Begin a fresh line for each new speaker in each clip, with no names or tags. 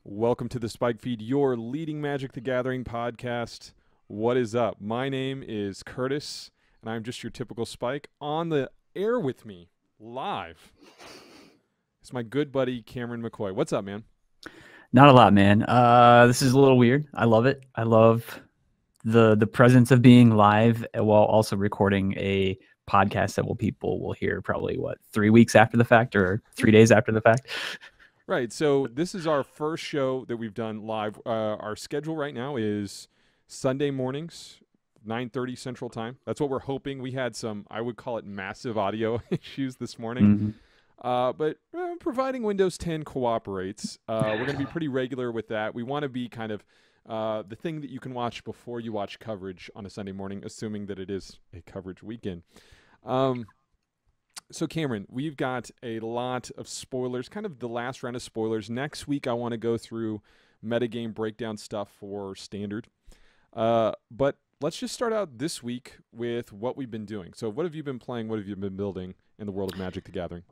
Welcome to the Spike Feed, your leading Magic the Gathering podcast. What is up? My name is Curtis, and I'm just your typical Spike. On the air with me, live, it's my good buddy Cameron McCoy. What's up, man?
Not a lot, man. This is a little weird. I love it. I love the presence of being live while also recording a podcast that people will hear probably 3 weeks after the fact or 3 days after the fact.
Right, so this is our first show that we've done live. Our schedule right now is Sunday mornings, 9:30 Central Time. That's what we're hoping. We had some, I would call it massive audio issues this morning.
Mhm.
But providing Windows 10 cooperates, we're going to be pretty regular with that. We want to be kind of the thing that you can watch before you watch coverage on a Sunday morning, assuming that it is a coverage weekend. So, Cameron, we've got a lot of spoilers, kind of the last round of spoilers. Next week, I want to go through metagame breakdown stuff for Standard. But let's just start out this week with what we've been doing. So, what have you been playing? What have you been building in the world of Magic the Gathering?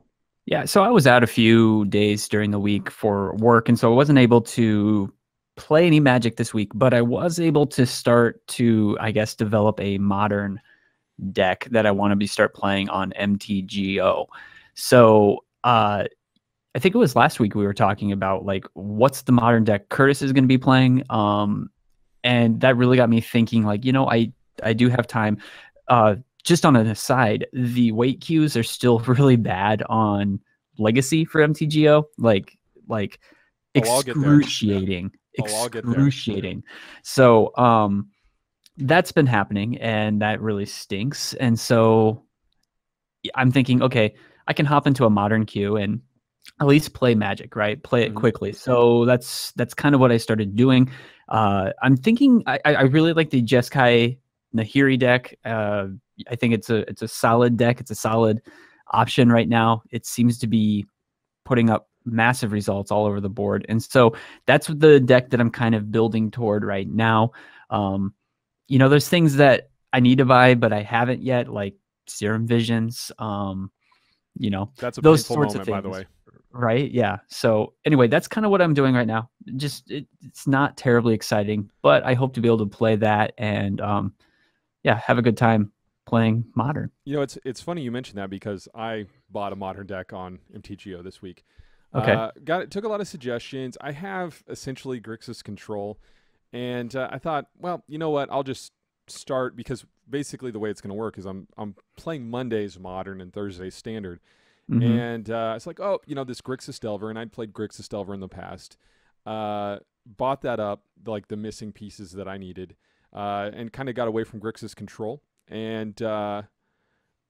Yeah, so I was out a few days during the week for work, and so I wasn't able to play any Magic this week, but I was able to start to, I guess, develop a modern deck that I want to start playing on MTGO. So I think it was last week we were talking about like what's the modern deck Curtis is going to be playing. And that really got me thinking like, I do have time. Just on an aside, the wait queues are still really bad on Legacy for MTGO. Like excruciating.
I'll get there.
Excruciating. So that's been happening, and that really stinks. And so I'm thinking, okay, I can hop into a modern queue and at least play Magic, right? Play it quickly. So that's kind of what I started doing. I'm thinking I really like the Jeskai Nahiri deck. I think it's a solid deck. It's a solid option right now. It seems to be putting up massive results all over the board. And so that's the deck that I'm kind of building toward right now. There's things that I need to buy, but I haven't yet, like Serum Visions,
That's a
those
painful
sorts
moment,
of things.
by the way.
Right? Yeah. So anyway, that's kind of what I'm doing right now. Just it's not terribly exciting, but I hope to be able to play that and have a good time playing Modern.
It's funny you mentioned that because I bought a modern deck on MTGO this week.
Okay.
Took a lot of suggestions. I have essentially Grixis Control, and I thought, well, you know what? I'll just start because basically the way it's going to work is I'm playing Mondays Modern and Thursdays Standard, and it's like, oh, this Grixis Delver, and I'd played Grixis Delver in the past. Bought that up, like the missing pieces that I needed, and kind of got away from Grixis Control. And I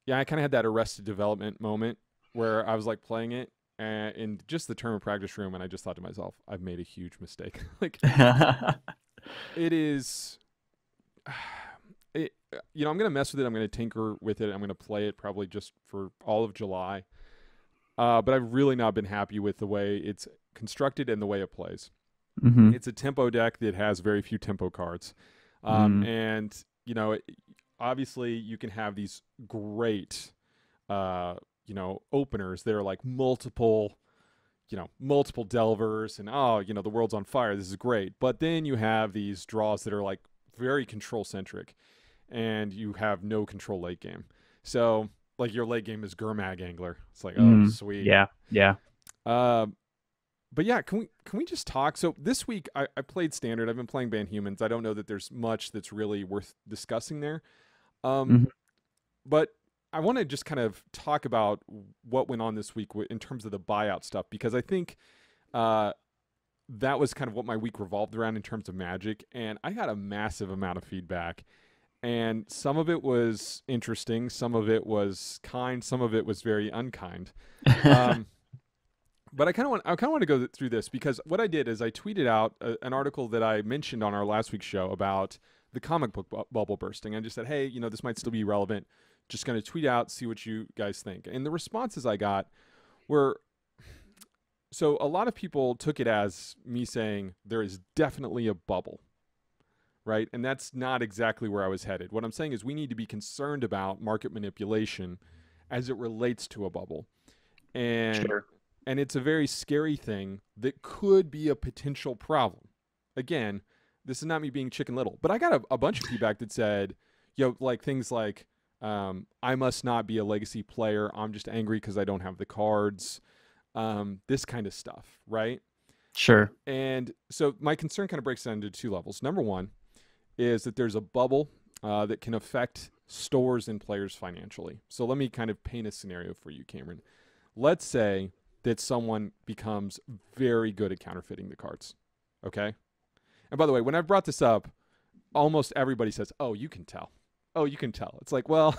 kind of had that Arrested Development moment where I was like playing it in just the term of practice room, and I just thought to myself, I've made a huge mistake. It is, I'm going to mess with it. I'm going to tinker with it. I'm going to play it probably just for all of July. But I've really not been happy with the way it's constructed and the way it plays. It's a tempo deck that has very few tempo cards. And, obviously you can have these great, openers. They're like multiple delvers and, the world's on fire. This is great. But then you have these draws that are like very control centric and you have no control late game. So like your late game is Gurmag Angler. It's like, oh, sweet.
Yeah. Yeah.
But yeah, can we just talk? So this week I played Standard. I've been playing Ban Humans. I don't know that there's much that's really worth discussing there. But I want to just kind of talk about what went on this week in terms of the buyout stuff, because I think that was kind of what my week revolved around in terms of Magic, and I got a massive amount of feedback, and some of it was interesting, some of it was kind, some of it was very unkind. But I kind of want to go through this because what I did is I tweeted out an article that I mentioned on our last week's show about the comic book bubble bursting. I just said, hey, this might still be relevant. Just going to tweet out, see what you guys think. And the responses I got were, so a lot of people took it as me saying there is definitely a bubble, right? And that's not exactly where I was headed. What I'm saying is we need to be concerned about market manipulation as it relates to a bubble. And
Sure.
and it's a very scary thing that could be a potential problem. Again, this is not me being Chicken Little, but I got a bunch of feedback that said, like things like, I must not be a legacy player. I'm just angry because I don't have the cards. This kind of stuff, right?
Sure.
And so my concern kind of breaks down into two levels. Number one is that there's a bubble that can affect stores and players financially. So let me kind of paint a scenario for you, Cameron. Let's say that someone becomes very good at counterfeiting the cards. Okay? And by the way, when I brought this up, almost everybody says, "Oh, you can tell. Oh, you can tell." It's like, well,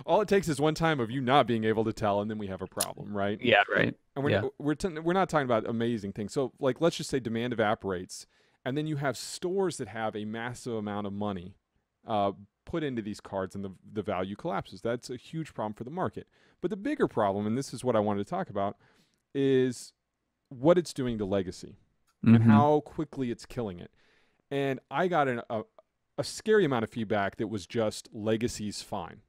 all it takes is one time of you not being able to tell, and then we have a problem, right?
Yeah, right.
And
Yeah.
we're not talking about amazing things. So, like, let's just say demand evaporates, and then you have stores that have a massive amount of money put into these cards, and the value collapses. That's a huge problem for the market. But the bigger problem, and this is what I wanted to talk about, is what it's doing to legacy and how quickly it's killing it. And I got a scary amount of feedback that was just legacy's fine,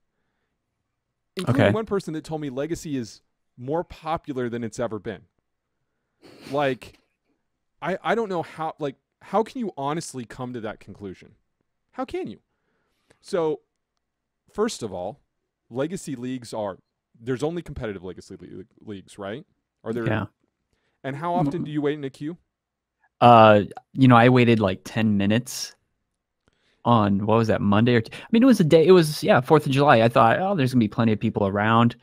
including one person that told me legacy is more popular than it's ever been. Like, I don't know how can you honestly come to that conclusion? How can you? So, first of all, legacy leagues there's only competitive legacy leagues, right? Are there?
Yeah.
And how often do you wait in a queue?
I waited like 10 minutes on, what was that, Monday I mean, it was 4th of July. I thought, oh, there's gonna be plenty of people around.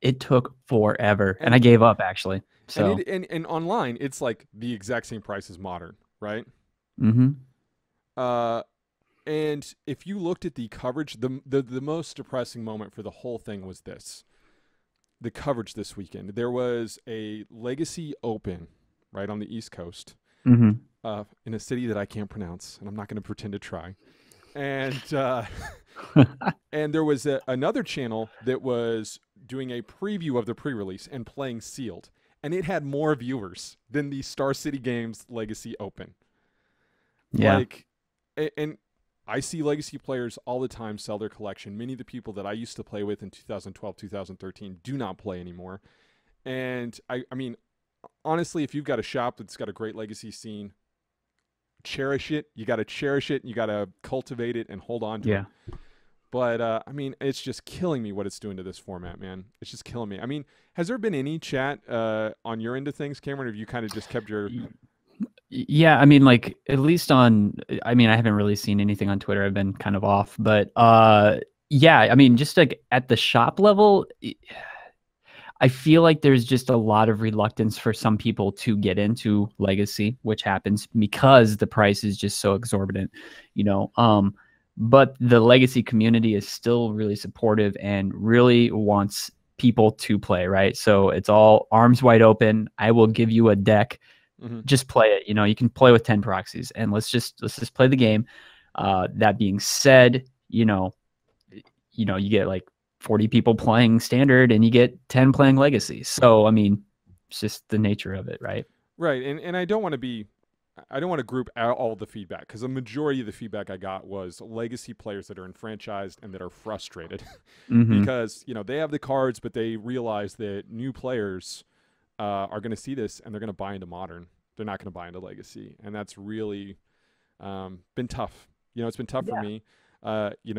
It took forever, and I gave up, actually. So
and online, it's like the exact same price as Modern, right? And if you looked at the coverage, the most depressing moment for the whole thing was the coverage this weekend. There was a Legacy Open right on the East Coast in a city that I can't pronounce, and I'm not going to pretend to try. And and there was another channel that was doing a preview of the pre-release and playing sealed, and it had more viewers than the Star City Games Legacy Open.
Yeah.
And I see legacy players all the time sell their collection. Many of the people that I used to play with in 2012, 2013 do not play anymore. And I mean, honestly, if you've got a shop that's got a great legacy scene, cherish it. You got to cherish it. You got to cultivate it and hold on to it. But, I mean, it's just killing me what it's doing to this format, man. It's just killing me. I mean, has there been any chat on your end of things, Cameron, or have you kind of just kept your...
Yeah, I mean, like, at least I haven't really seen anything on Twitter. I've been kind of off, but yeah, I mean, just like at the shop level, I feel like there's just a lot of reluctance for some people to get into Legacy, which happens because the price is just so exorbitant, but the Legacy community is still really supportive and really wants people to play, right? So it's all arms wide open. I will give you a deck. Just play it. You can play with 10 proxies, and let's just play the game. That being said, you get like 40 people playing standard, and you get 10 playing legacy. So I mean, it's just the nature of it, right?
Right, and I don't want to group out all the feedback, because the majority of the feedback I got was legacy players that are enfranchised and that are frustrated because they have the cards, but they realize that new players are going to see this and they're going to buy into Modern. They're not going to buy into Legacy, and that's really been tough. It's been tough for me.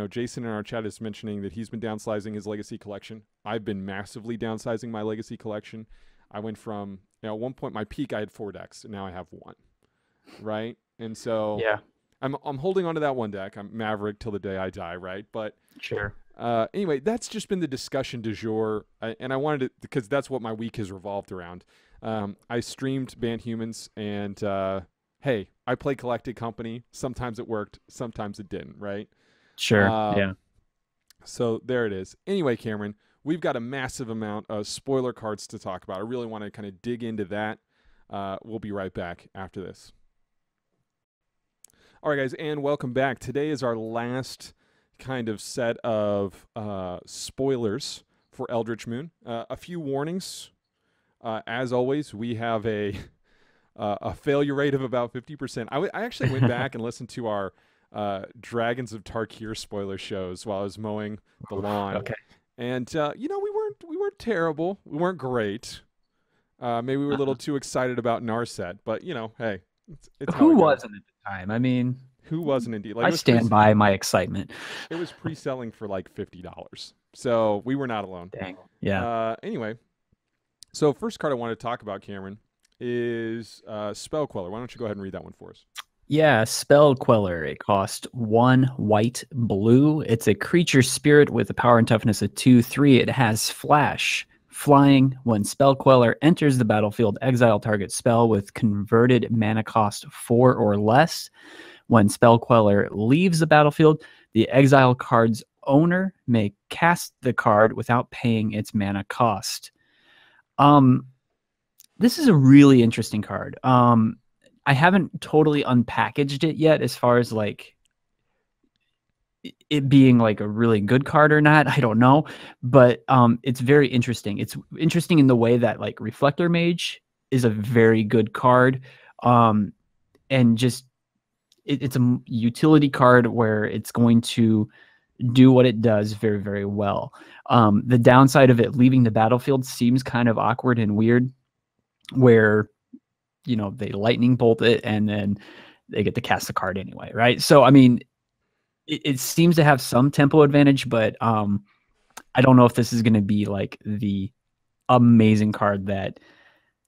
Jason in our chat is mentioning that he's been downsizing his Legacy collection. I've been massively downsizing my Legacy collection. I went from at one point my peak I had 4 decks, and now I have 1. Right, and so I'm holding on to that 1 deck. I'm Maverick till the day I die. Right, but
sure.
Anyway, that's just been the discussion du jour, and I wanted to, because that's what my week has revolved around. I streamed Banned Humans, and hey, I play Collected Company. Sometimes it worked, sometimes it didn't, right?
Sure, yeah.
So there it is. Anyway, Cameron, we've got a massive amount of spoiler cards to talk about. I really want to kind of dig into that. We'll be right back after this. All right, guys, and welcome back. Today is our last kind of set of spoilers for Eldritch Moon. A few warnings. As always, we have a failure rate of about 50%. I actually went back and listened to our Dragons of Tarkir spoiler shows while I was mowing the lawn.
Okay.
And we weren't terrible. We weren't great, Maybe we were a little
Uh,
too excited about Narset, but hey, it's how
who
it goes.
wasn't at the time? I mean,
Who wasn't indeed? Like
I stand by my excitement.
it was pre-selling for like $50, so we were not alone.
Dang. Yeah.
Anyway, so first card I want to talk about, Cameron, is Spell Queller. Why don't you go ahead and read that one for us?
Yeah, Spell Queller. It cost 1 white blue. It's a creature spirit with a power and toughness of 2/3. It has flash. Flying. When Spell Queller enters the battlefield, exile target spell with converted mana cost 4 or less. When Spell Queller leaves the battlefield, the exile card's owner may cast the card without paying its mana cost. Um, this is a really interesting card. I haven't totally unpackaged it yet as far as like it being like a really good card or not. I don't know, but it's very interesting. It's interesting in the way that like Reflector Mage is a very good card, and just it's a utility card where it's going to do what it does very, very well. The downside of it leaving the battlefield seems kind of awkward and weird, where they lightning bolt it and then they get to cast the card anyway, right? So I mean, it seems to have some tempo advantage, but I don't know if this is going to be like the amazing card that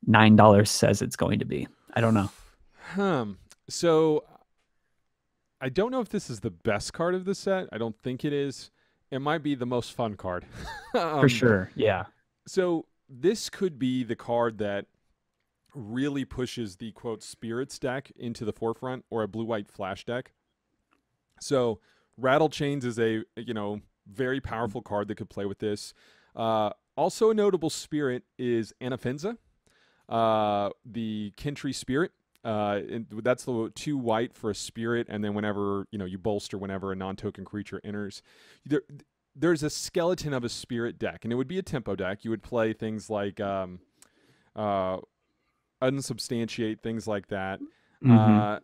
$9 says it's going to be. I don't know.
So I don't know if this is the best card of the set. I don't think it is. It might be the most fun card.
For sure. Yeah.
So this could be the card that really pushes the quote spirits deck into the forefront, or a blue-white flash deck. So Rattle Chains is a very powerful card that could play with this. Also a notable spirit is Anafenza, the Kentry spirit. That's the 2 white for a spirit, and then whenever you bolster whenever a non-token creature enters. There's a skeleton of a spirit deck, and it would be a tempo deck. You would play things like unsubstantiate, things like that.
Mm-hmm.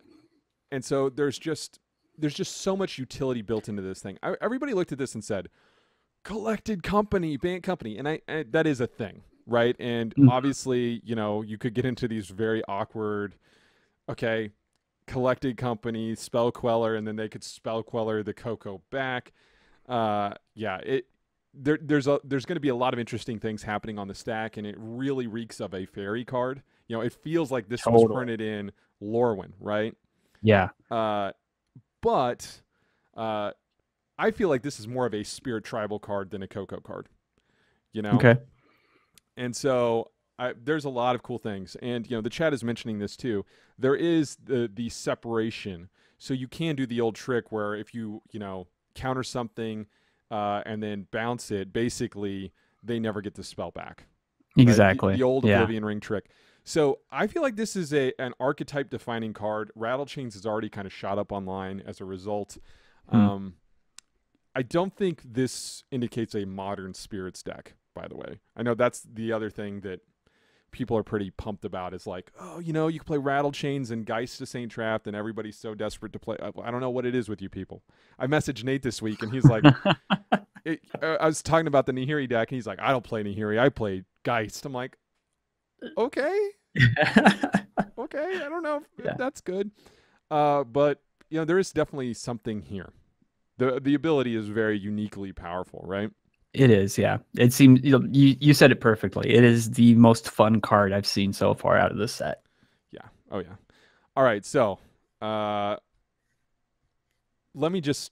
And so there's just so much utility built into this thing. Everybody looked at this and said, collected company, banned company. And I that is a thing, right? And obviously, you could get into these very awkward, okay, collected company, Spell Queller, and then they could Spell Queller the Coco back. There's going to be a lot of interesting things happening on the stack, and it really reeks of a fairy card. It feels like this was printed in Lorwyn, right?
Yeah.
But I feel like this is more of a Spirit Tribal card than a Coco card.
Okay.
And so there's a lot of cool things, and the chat is mentioning this too. There is the separation, so you can do the old trick where if you counter something and then bounce it, basically they never get the spell back.
Exactly.
Right? The old Oblivion Ring trick. So I feel like this is an archetype defining card. Rattle Chains has already kind of shot up online as a result. I don't think this indicates a modern spirits deck, by the way. I know that's the other thing that people are pretty pumped about, is like, oh, you can play Rattle Chains and Geist to Saint Trapped, and everybody's so desperate to play. I don't know what it is with you people. I messaged Nate this week, and he's like, I was talking about the Nihiri deck, and he's like, I don't play Nihiri, I play Geist. I'm like, okay. Okay, I don't know if that's good. But there is definitely something here. The ability is very uniquely powerful, right?
It is, yeah. It seems you said it perfectly. It is the most fun card I've seen so far out of this set.
Yeah. Oh yeah. All right, so let me just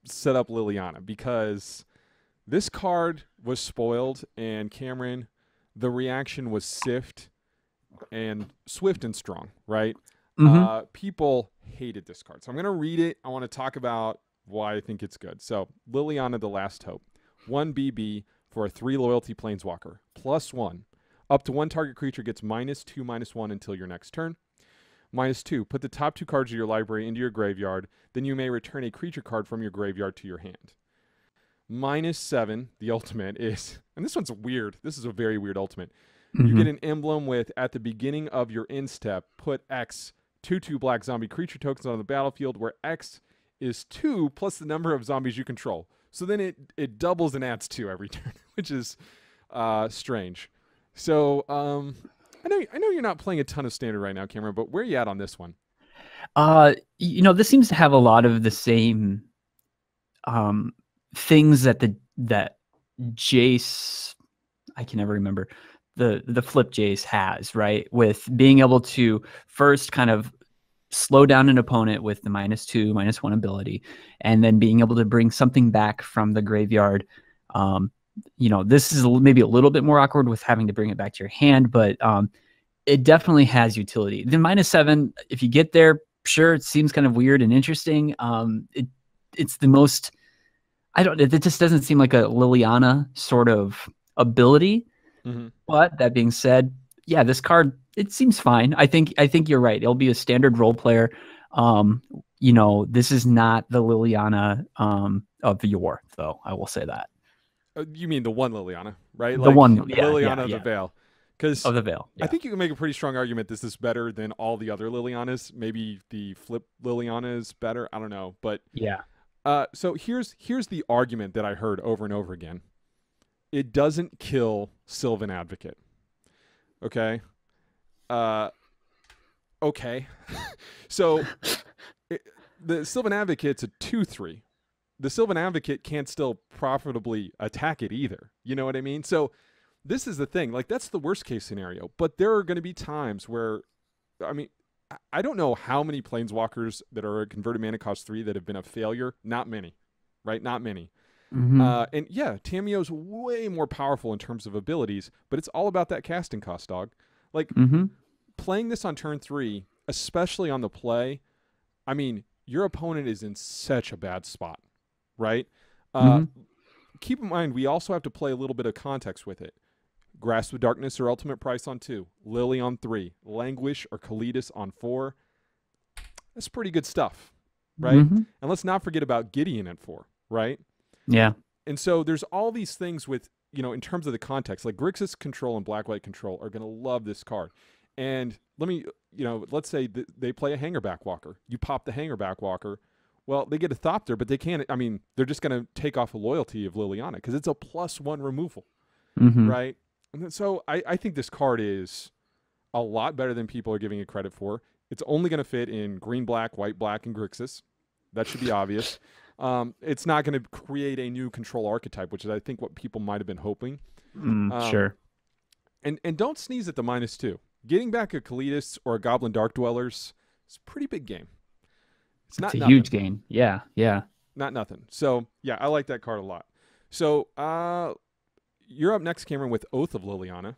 set up Liliana, because this card was spoiled, and Cameron, the reaction was swift and strong, right? People hated this card. So I'm going to read it. I want to talk about why I think it's good. So Liliana, the Last Hope. 1 BB for a 3 loyalty planeswalker. +1. Up to 1 target creature gets -2/-1 until your next turn. -2. Put the top 2 cards of your library into your graveyard. Then you may return a creature card from your graveyard to your hand. -7, the ultimate is, and this one's weird. This is a very weird ultimate. You get an emblem with, at the beginning of your end step, put X 2/2 black zombie creature tokens on the battlefield, where X is 2 plus the number of zombies you control. So then it doubles and adds 2 every turn, which is strange. So, I know you're not playing a ton of standard right now, Cameron, but where are you at on this one?
This seems to have a lot of the same um things that Jace, I can never remember, the flip Jace has, right? With being able to first kind of slow down an opponent with the -2, -1 ability, and then being able to bring something back from the graveyard. This is maybe a little bit more awkward with having to bring it back to your hand, but it definitely has utility. The -7, if you get there, sure, it seems kind of weird and interesting. It's the most, I don't, it just doesn't seem like a Liliana sort of ability.
Mm-hmm.
But that being said, yeah, this card, it seems fine. I think you're right. It'll be a standard role player. This is not the Liliana of yore, though. I will say that.
You mean the one Liliana, right?
The
Like
one, yeah,
Liliana
yeah,
of the
yeah.
Veil. Because
Of the Veil.
I
Yeah.
think you can make a pretty strong argument this is better than all the other Lilianas. Maybe the flip Liliana is better. I don't know. But
Yeah.
so here's the argument that I heard over and over again. It doesn't kill Sylvan Advocate. Okay? Okay. So the Sylvan Advocate's a 2/3. The Sylvan Advocate can't still profitably attack it either. You know what I mean? So this is the thing. Like, that's the worst case scenario. But there are going to be times where, I mean, I don't know how many Planeswalkers that are a converted mana cost 3 that have been a failure. Not many, right? Not many.
Mm-hmm.
And yeah, Tamio's way more powerful in terms of abilities, but it's all about that casting cost, dog. Like,
Mm-hmm.
playing this on turn 3, especially on the play, I mean, your opponent is in such a bad spot, right? Uh,
Mm-hmm.
Keep in mind, we also have to play a little bit of context with it. Grasp of Darkness or Ultimate Price on 2, Lily on 3, Languish or Kalidas on 4. That's pretty good stuff, right?
Mm-hmm.
And let's not forget about Gideon at 4, right?
Yeah.
And so there's all these things with, in terms of the context, like Grixis Control and Black-White Control are going to love this card. And let's say they play a Hangerback Walker. You pop the Hangerback Walker. Well, they get a Thopter, but they can't, they're just going to take off a loyalty of Liliana because it's a +1 removal,
Mm-hmm.
right? And so I think this card is a lot better than people are giving it credit for. It's only going to fit in green, black, white, black, and Grixis. That should be obvious. It's not going to create a new control archetype, which is, I think, what people might have been hoping.
Sure.
And don't sneeze at the -2. Getting back a Kalidas or a Goblin Dark Dwellers is a pretty big game. It's not
It's a
nothing.
huge gain. Yeah. Yeah.
Not nothing. So, yeah, I like that card a lot. So, you're up next, Cameron, with Oath of Liliana.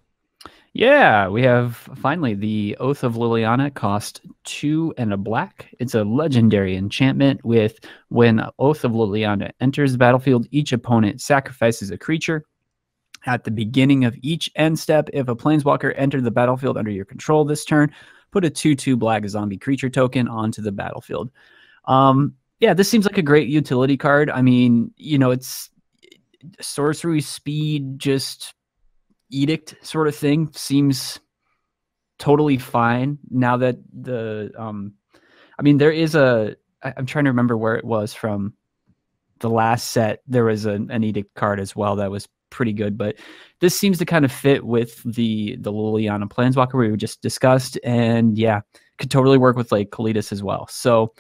Yeah, we have finally the Oath of Liliana, cost 2 and a black. It's a legendary enchantment with when Oath of Liliana enters the battlefield, each opponent sacrifices a creature. At the beginning of each end step, if a planeswalker entered the battlefield under your control this turn, put a 2/2 black zombie creature token onto the battlefield. Yeah, this seems like a great utility card. I mean, it's sorcery speed, just edict sort of thing seems totally fine now that there is I'm trying to remember where it was from the last set. There was an edict card as well that was pretty good, but this seems to kind of fit with the Liliana Planeswalker we just discussed, and yeah, could totally work with like Kalidas as well. So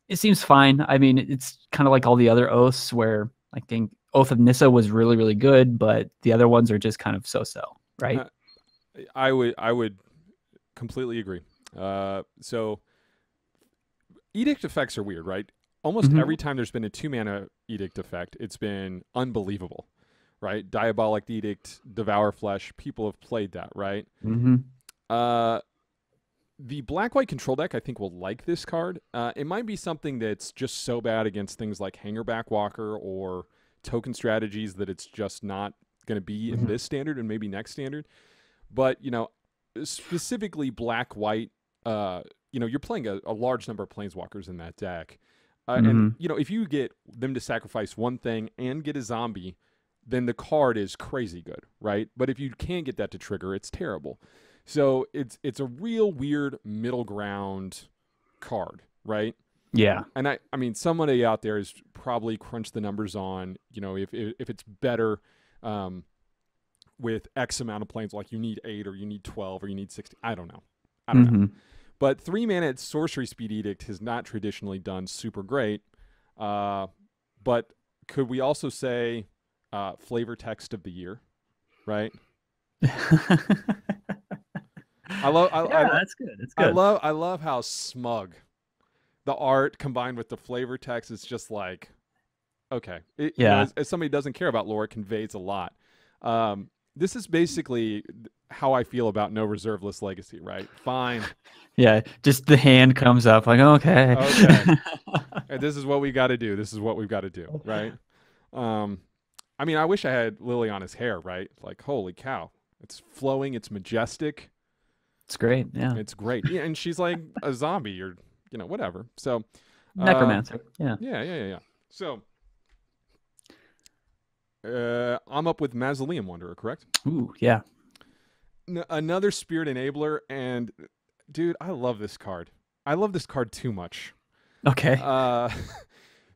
it seems fine. I mean, it's kind of like all the other oaths where I think Oath of Nissa was really, really good, but the other ones are just kind of so-so, right?
I would completely agree. So edict effects are weird, right? Almost every time there's been a 2-mana edict effect, it's been unbelievable, right? Diabolic Edict, Devour Flesh, people have played that, right? The black-white control deck, I think, will like this card. It might be something that's just so bad against things like Hangerback Walker or token strategies that it's just not going to be in this standard and maybe next standard. But, specifically black-white, you're playing a large number of planeswalkers in that deck. And, if you get them to sacrifice one thing and get a zombie, then the card is crazy good, right? But if you can't get that to trigger, it's terrible. So it's a real weird middle ground card, right?
Yeah.
And I mean, somebody out there has probably crunched the numbers on, if it's better with X amount of planes, like you need 8 or you need 12 or you need 16. I don't know. But 3 mana at Sorcery Speed Edict has not traditionally done super great. But could we also say flavor text of the year, right?
That's good. It's good.
I love how smug the art combined with the flavor text is just like, okay. As somebody who doesn't care about lore, it conveys a lot. This is basically how I feel about no reserve list legacy, right? Fine.
Yeah, just the hand comes up like, okay.
And this is what we got to do. This is what we've got to do, right? I mean, I wish I had Liliana's hair, right? Like, holy cow. It's flowing. It's majestic.
It's great. Yeah.
It's great. Yeah, and she's like a zombie or, whatever. So.
Necromancer. Yeah.
Yeah. So. I'm up with Mausoleum Wanderer, correct?
Ooh, yeah.
Another Spirit Enabler, and dude, I love this card. I love this card too much.
Okay.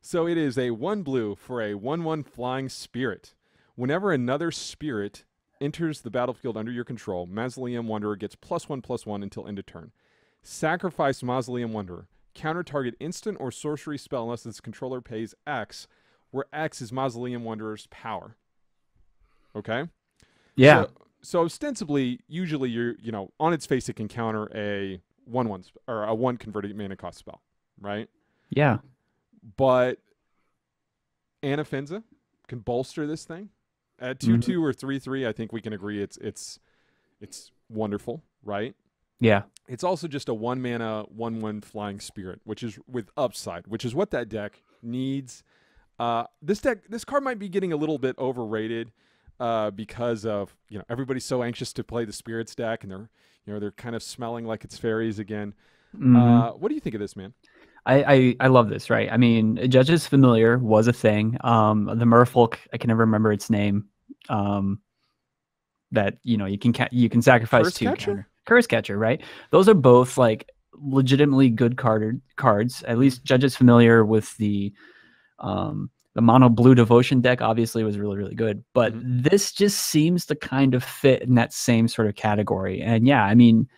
So it is a 1 blue for a 1/1 flying spirit. Whenever another spirit enters the battlefield under your control, Mausoleum Wanderer gets +1/+1 until end of turn. Sacrifice Mausoleum Wanderer. Counter target instant or sorcery spell unless its controller pays X, where X is Mausoleum Wanderer's power. Okay?
Yeah.
So ostensibly, usually you're, on its face it can counter a 1/1 or a 1 converted mana cost spell, right?
Yeah.
But Anafenza can bolster this thing. At 2/2 or 3/3, I think we can agree it's wonderful, right?
Yeah.
It's also just a 1 mana 1/1 flying spirit, which is with upside, which is what that deck needs. This card might be getting a little bit overrated because of everybody's so anxious to play the spirits deck, and they're kind of smelling like it's fairies again. What do you think of this, man?
I love this, right? I mean, Judge's Familiar was a thing. The Merfolk, I can never remember its name. That you can sacrifice Curse Catcher, right? Those are both like legitimately good cards. At least Judge's Familiar with the mono blue devotion deck obviously was really, really good, but this just seems to kind of fit in that same sort of category. And yeah, I mean,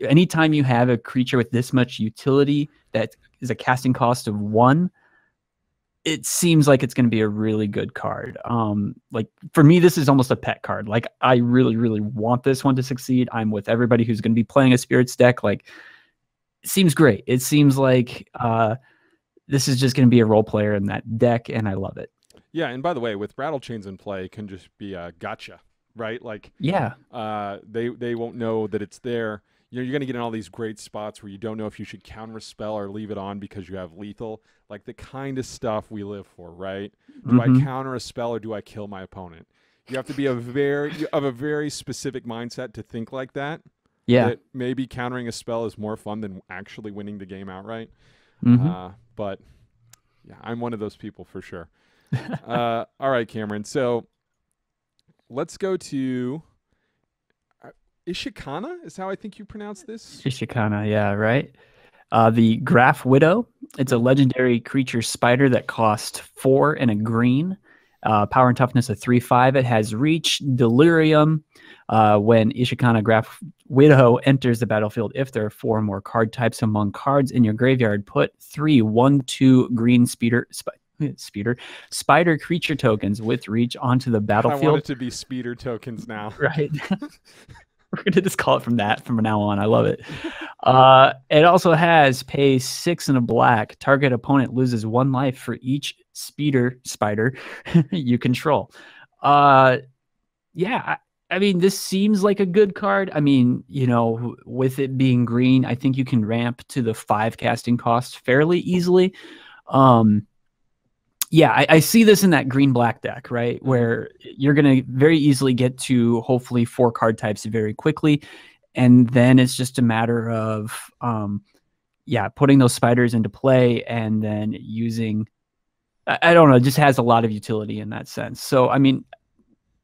anytime you have a creature with this much utility that is a casting cost of 1, it seems like it's going to be a really good card. Like for me, this is almost a pet card. Like I really, really want this one to succeed. I'm with everybody who's going to be playing a spirits deck. Like it seems great. It seems like, this is just going to be a role player in that deck, and I love it.
Yeah, and by the way, with Rattle Chains in play, it can just be a gotcha, right? Like,
yeah,
they won't know that it's there. You're going to get in all these great spots where you don't know if you should counter a spell or leave it on because you have lethal, like the kind of stuff we live for, right? Do I counter a spell or do I kill my opponent? You have to be of a very specific mindset to think like that.
Yeah,
that maybe countering a spell is more fun than actually winning the game outright. But yeah, I'm one of those people for sure. All right, Cameron. So let's go to Ishikana is how I think you pronounce this.
Ishikana, yeah, right. The Graph Widow. It's a legendary creature spider that costs 4 and a green. Power and toughness of 3/5. It has reach, delirium. When Ishikana Graph Widow enters the battlefield, if there are 4 or more card types among cards in your graveyard, put 3 1/2 green spider creature tokens with reach onto the battlefield.
I want it to be speeder tokens now.
Right. We're going to just call it from now on. I love it. It also has pay 6 and a black. Target opponent loses 1 life for each spider you control. Yeah, I mean, this seems like a good card. I mean, with it being green, I think you can ramp to the 5 casting cost fairly easily. Yeah, I see this in that green-black deck, right? Where you're going to very easily get to hopefully 4 card types very quickly. And then it's just a matter of, putting those spiders into play and then using, I don't know, it just has a lot of utility in that sense. So, I mean,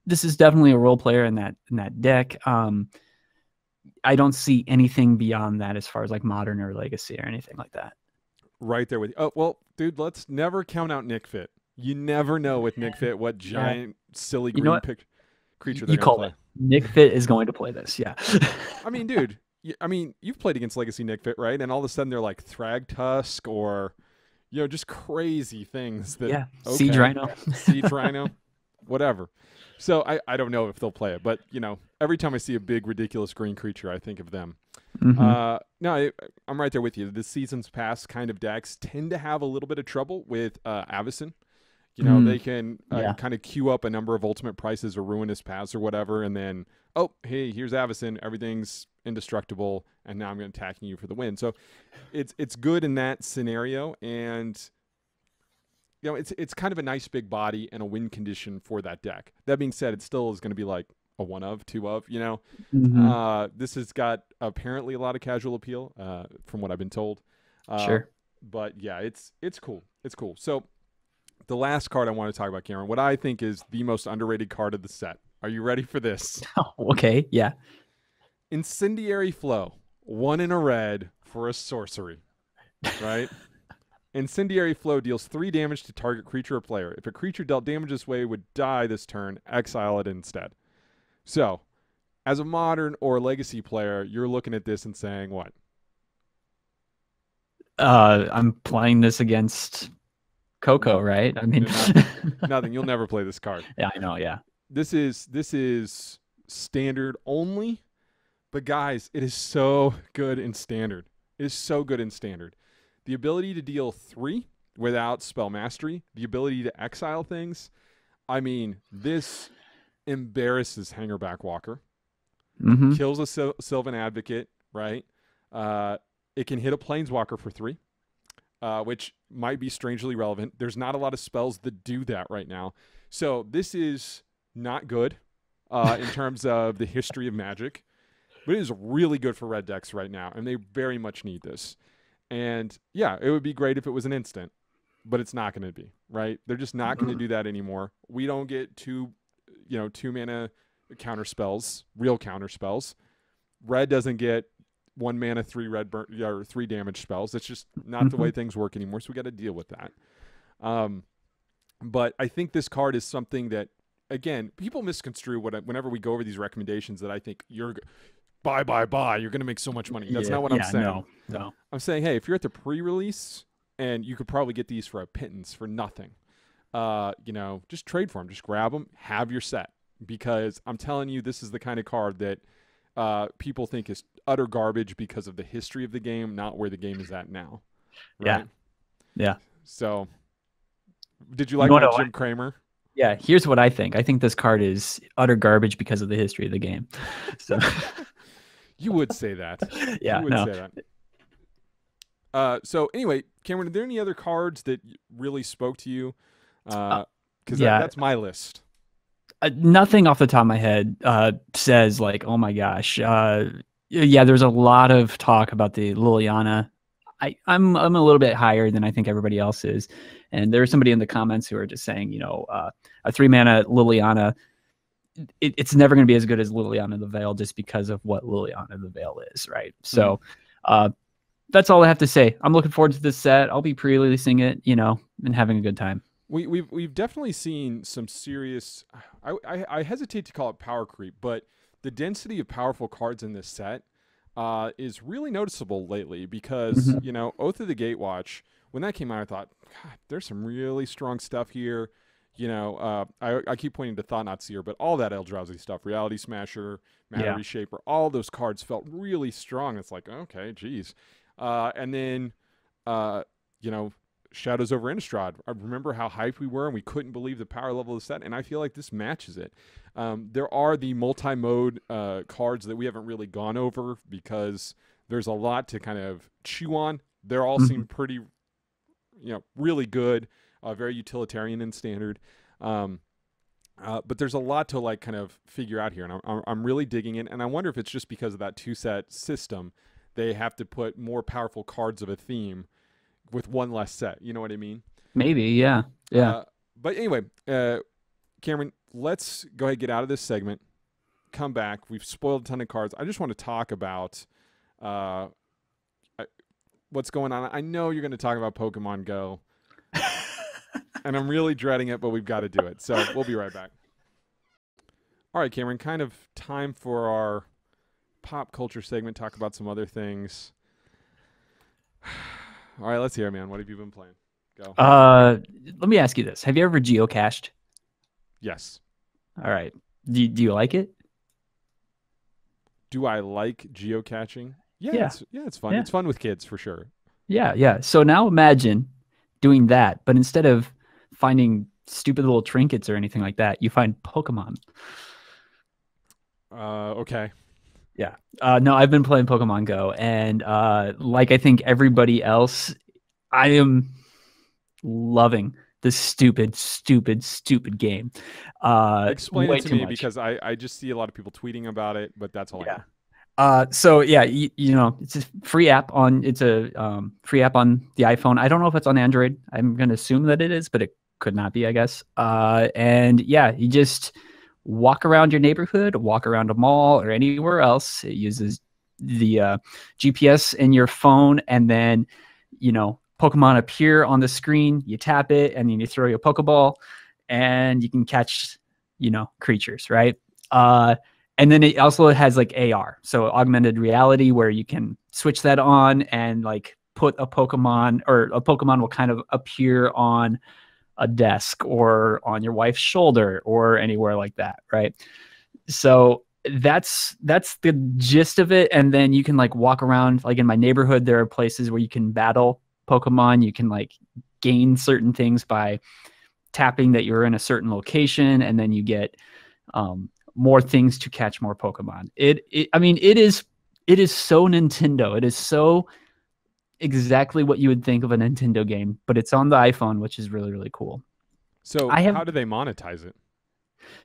this is definitely a role player in that deck. I don't see anything beyond that as far as like modern or legacy or anything like that.
Right there with you. Oh, well, dude, let's never count out Nick Fit. You never know with Nick Fit what giant silly green picture. creature they're
You
going to
called
play.
it. Nick Fit is going to play this. Yeah.
I mean, dude, you've played against Legacy Nick Fit, right? And all of a sudden they're like Thragtusk or, just crazy things that,
Yeah. Siege
okay,
Rhino.
Siege Rhino, whatever. So I don't know if they'll play it, but, every time I see a big, ridiculous green creature, I think of them.
Mm-hmm.
No, I'm right there with you. The season's past kind of decks tend to have a little bit of trouble with Avacyn. They can
Yeah.
kind of queue up a number of ultimate prices or ruinous paths or whatever, and then, oh, hey, here's Avacyn. Everything's indestructible, and now I'm going to attacking you for the win. So it's good in that scenario, and it's kind of a nice big body and a win condition for that deck. That being said, it still is going to be like a 1 of, 2 of,
Mm-hmm.
This has got apparently a lot of casual appeal, from what I've been told.
Sure.
But yeah, it's cool. It's cool. So the last card I want to talk about, Cameron, what I think is the most underrated card of the set. Are you ready for this?
Oh, okay. Yeah.
Incendiary Flow. 1 in a red for a sorcery. Right? Incendiary Flow deals 3 damage to target creature or player. If a creature dealt damage this way would die this turn, exile it instead. So, as a modern or legacy player, you're looking at this and saying what?
I'm playing this against Coco, right? I mean,
nothing. You'll never play this card.
Yeah, I know. Yeah.
This is standard only, but guys, it is so good in standard. It is so good in standard. The ability to deal 3 without spell mastery, the ability to exile things. I mean, this embarrasses Hangerback Walker.
Mm-hmm.
Kills a Sylvan Advocate, right? It can hit a Planeswalker for 3, which might be strangely relevant. There's not a lot of spells that do that right now. So this is not good in terms of the history of Magic, but it is really good for red decks right now, and they very much need this. And yeah, it would be great if it was an instant, but it's not going to be, right? They're just not going to do that anymore. We don't get 2 mana counter spells, real counter spells. Red doesn't get 1 mana, 3 red burn, or 3 damage spells. It's just not the way things work anymore. So we got to deal with that. But I think this card is something that, again, people misconstrue whenever we go over these recommendations that I think you're buy. You're going to make so much money. That's not what I'm saying.
No.
I'm saying, hey, if you're at the pre-release and you could probably get these for a pittance for nothing, just trade for them. Just grab them, have your set. Because I'm telling you, this is the kind of card that people think is utter garbage because of the history of the game, not where the game is at now. Right?
Yeah.
So, did you like my Jim Cramer?
Yeah, here's what I think. I think this card is utter garbage because of the history of the game. So
you would say that.
Yeah,
you would say that. So anyway, Cameron, are there any other cards that really spoke to you? Because that's my list.
Nothing off the top of my head says like, oh my gosh. There's a lot of talk about the Liliana. I'm a little bit higher than I think everybody else is. And there's somebody in the comments who are just saying, a 3-mana Liliana, it's never going to be as good as Liliana the Veil just because of what Liliana the Veil is, right? So that's all I have to say. I'm looking forward to this set. I'll be pre-releasing it, and having a good time.
We've definitely seen some serious. I hesitate to call it power creep, but the density of powerful cards in this set is really noticeable lately. Because Oath of the Gatewatch, when that came out, I thought, God, there's some really strong stuff here. I keep pointing to Thought Not Seer, but all that Eldrazi stuff, Reality Smasher, Mana Reshaper, all those cards felt really strong. It's like, okay, geez. And then, Shadows over Innistrad. I remember how hyped we were and we couldn't believe the power level of the set, and I feel like this matches it. There are the multi-mode cards that we haven't really gone over because there's a lot to kind of chew on. They all seem pretty, really good, very utilitarian and standard. But there's a lot to kind of figure out here, and I'm really digging it, and I wonder if it's just because of that 2-set system. They have to put more powerful cards of a theme with one less set. You know what I mean?
Maybe, yeah.
But anyway, Cameron, let's go ahead and get out of this segment. Come back. We've spoiled a ton of cards. I just want to talk about what's going on. I know you're going to talk about Pokemon Go. And I'm really dreading it, but we've got to do it. So we'll be right back. All right, Cameron, kind of time for our pop culture segment, talk about some other things. All right, let's hear it, man. What have you been playing? Go.
Let me ask you this: have you ever geocached?
Yes.
All right. Do you like it?
Do I like geocaching?
Yeah.
Yeah, it's fun.
Yeah.
It's fun with kids for sure.
Yeah. Yeah. So now imagine doing that, but instead of finding stupid little trinkets or anything like that, you find Pokemon.
Okay.
Yeah. No, I've been playing Pokemon Go, and like I think everybody else, I am loving this stupid, stupid, stupid game.
Explain it
Way
to
too
me
much.
because I just see a lot of people tweeting about it, but that's all I
Yeah.
know.
So yeah, you know, it's a free app on it's a free app on the iPhone. I don't know if it's on Android. I'm gonna assume that it is, but it could not be, I guess. And yeah, you just walk around your neighborhood, walk around a mall or anywhere else. It uses the GPS in your phone, and then you know Pokemon appear on the screen. You tap it, and then you throw your Pokeball, and you can catch creatures, right? And then it also has like AR, so augmented reality, where you can switch that on and like put a Pokemon, or a Pokemon will kind of appear on a desk or on your wife's shoulder or anywhere like that, right? So that's the gist of it. And then you can like walk around, like in my neighborhood there are places where you can battle Pokemon. You can like gain certain things by tapping that you're in a certain location, and then you get more things to catch more Pokemon. I mean, it is so Nintendo. It is so exactly what you would think of a Nintendo game, but it's on the iPhone, which is really, really cool.
So,
I have
how do they monetize it?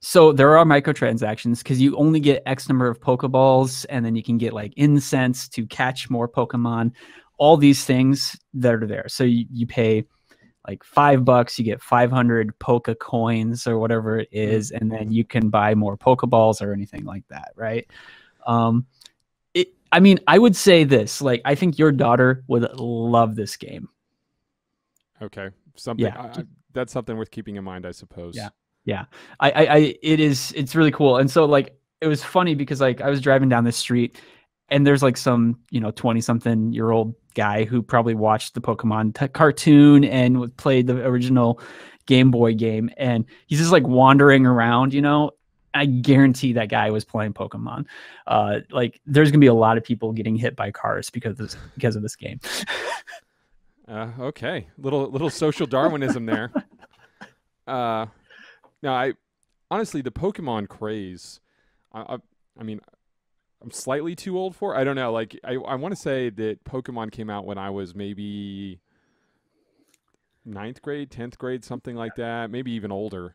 So there are microtransactions because you only get X number of Pokeballs, and then you can get like incense to catch more Pokemon. All these things that are there. So you pay like $5, you get 500 Poke coins or whatever it is, and then you can buy more Pokeballs or anything like that, right? Um, I mean, I would say this: like, I think your daughter would love this game.
Okay, something
Yeah,
that's something worth keeping in mind, I
yeah,
suppose.
yeah. It's really cool. And so like, it was funny because like I was driving down the street, and there's like some 20-something-year-old guy who probably watched the Pokemon cartoon and played the original Game Boy game, and he's just like wandering around. I guarantee that guy was playing Pokemon. Like, there's gonna be a lot of people getting hit by cars because of this game.
Okay, little social Darwinism there. Uh, Now, I honestly, the Pokemon craze, I mean, I'm slightly too old for. I don't know. Like, I want to say that Pokemon came out when I was maybe ninth grade, 10th grade, something like that, maybe even older.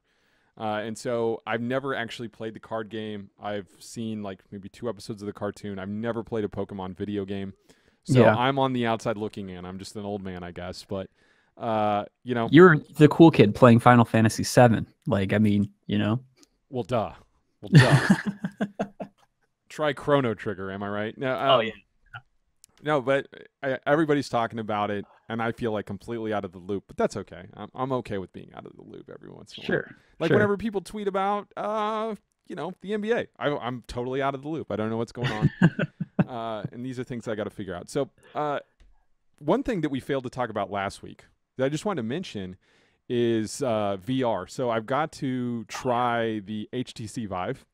And so I've never actually played the card game. I've seen like maybe 2 episodes of the cartoon. I've never played a Pokemon video game. So
Yeah,
I'm on the outside looking in. I'm just an old man, I guess. But, you know,
you're the cool kid playing Final Fantasy VII. Like, I mean,
well, duh. Well, duh. Try Chrono Trigger, am I right? No,
Oh yeah.
no, but everybody's talking about it, and I feel like completely out of the loop. But that's okay. I'm okay with being out of the loop every once in a while.
Sure.
Like
Sure.
whenever people tweet about, the NBA, I'm totally out of the loop. I don't know what's going on, and these are things I got to figure out. So, one thing that we failed to talk about last week that I just wanted to mention is VR. So I've got to try the HTC Vive.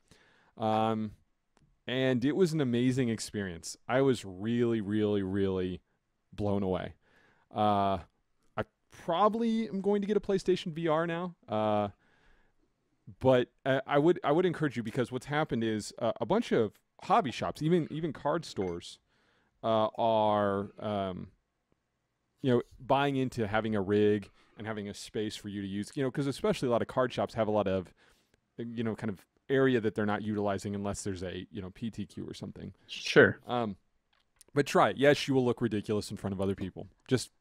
And it was an amazing experience. I was really, really, really blown away. I probably am going to get a PlayStation VR now, but I would encourage you, because what's happened is a bunch of hobby shops, even card stores, are buying into having a rig and having a space for you to use. Because especially a lot of card shops have a lot of kind of area that they're not utilizing unless there's a PTQ or something.
Sure.
But try it. Yes, you will look ridiculous in front of other people. Just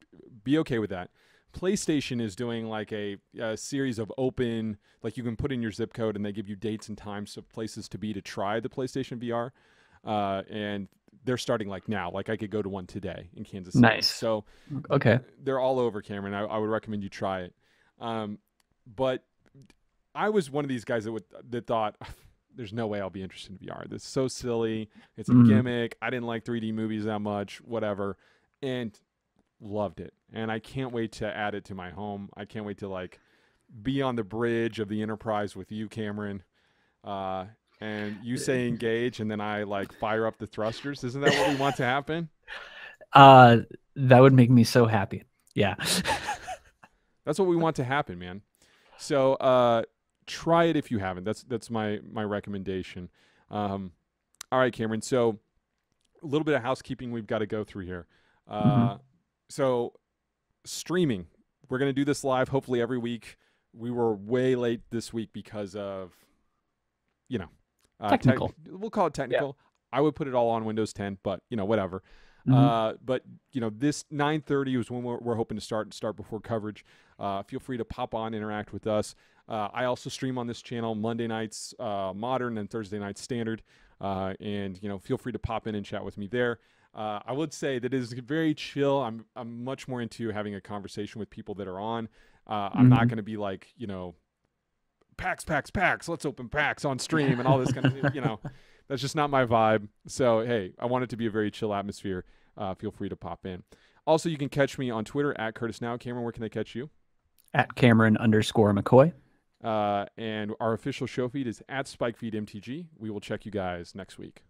be okay with that. PlayStation is doing like a series of open, like you can put in your zip code and they give you dates and times of places to be to try the PlayStation VR. And they're starting like now. Like I could go to one today in Kansas City.
Nice.
So
Okay.
they're all over, Cameron. I would recommend you try it. But I was one of these guys that thought there's no way I'll be interested in VR. This is so silly. It's a
Mhm.
gimmick. I didn't like 3D movies that much, whatever. And loved it. And I can't wait to add it to my home. I can't wait to like be on the bridge of the Enterprise with you, Cameron. Uh, and you say engage, and then I like fire up the thrusters. Isn't that what we want to happen?
Uh, that would make me so happy. Yeah.
That's what we want to happen, man. So try it if you haven't. That's my recommendation. All right, Cameron. So a little bit of housekeeping we've got to go through here.
Mhm.
So streaming, we're gonna do this live. Hopefully every week. We were way late this week because of you know
Technical.
we'll call it
Yeah.
technical. I would put it all on Windows 10, but whatever.
Mhm.
But this 9:30 is when we're hoping to start before coverage. Feel free to pop on, interact with us. I also stream on this channel Monday nights modern and Thursday nights standard. And feel free to pop in and chat with me there. I would say that it is very chill. I'm much more into having a conversation with people that are on. I'm not
Mhm.
going to be like PAX, PAX, PAX. Let's open PAX on stream and all this kind of That's just not my vibe. So hey, I want it to be a very chill atmosphere. Feel free to pop in. Also, you can catch me on Twitter at Curtis Now. Cameron, where can they catch you?
At Cameron_McCoy.
And our official show feed is at SpikeFeedMTG. We will check you guys next week.